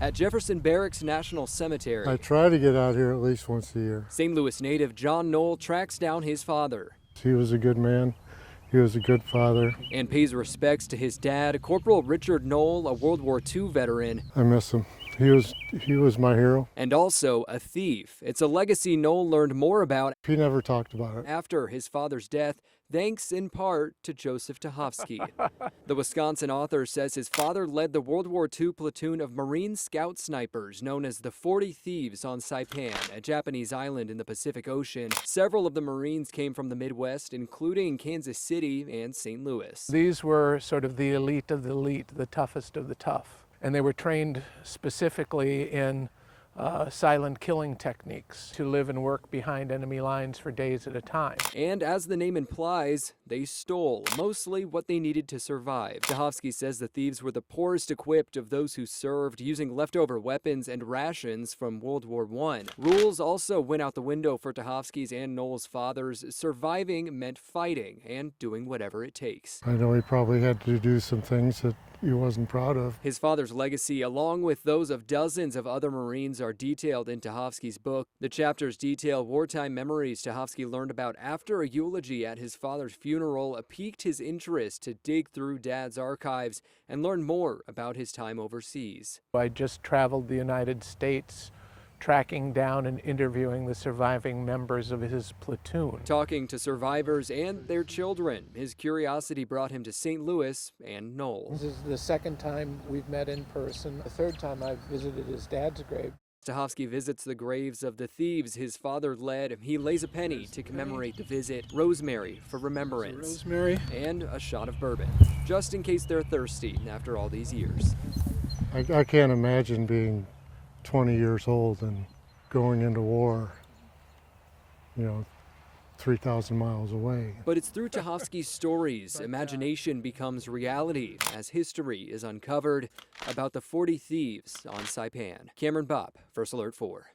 at Jefferson Barracks National Cemetery. I try to get out here at least once a year. St. Louis native John Knoll tracks down his father. He was a good man. He was a good father. And pays respects to his dad, Corporal Richard Knoll, a World War II veteran. I miss him. He was my hero. And also a thief. It's a legacy Knoll learned more about. He never talked about it. After his father's death, thanks in part to Joseph Tachovsky. The Wisconsin author says his father led the World War II platoon of Marine Scout snipers known as the 40 Thieves on Saipan, a Japanese island in the Pacific Ocean. Several of the Marines came from the Midwest, including Kansas City and St. Louis. These were sort of the elite of the elite, the toughest of the tough. And they were trained specifically in silent killing techniques to live and work behind enemy lines for days at a time. And as the name implies, they stole mostly what they needed to survive. Tachovsky says the thieves were the poorest equipped of those who served, using leftover weapons and rations from World War I. Rules also went out the window for Tachovsky's and Knoll's fathers. Surviving meant fighting and doing whatever it takes. I know he probably had to do some things that he wasn't proud of. His father's legacy, along with those of dozens of other Marines, are detailed in Tachovsky's book. The chapters detail wartime memories Tachovsky learned about after a eulogy at his father's funeral piqued his interest to dig through Dad's archives and learn more about his time overseas. I just traveled the United States, tracking down and interviewing the surviving members of his platoon. Talking to survivors and their children, his curiosity brought him to St. Louis and Knoll. This is the second time we've met in person. The third time I've visited his dad's grave. Tachovsky visits the graves of the thieves his father led. He lays a penny to commemorate the visit, rosemary for remembrance, Rosemary, and a shot of bourbon, just in case they're thirsty after all these years. I can't imagine being 20 years old and going into war, 3,000 miles away. But it's through Tachovsky's stories, imagination becomes reality as history is uncovered about the 40 Thieves on Saipan. Cameron Bopp, First Alert 4.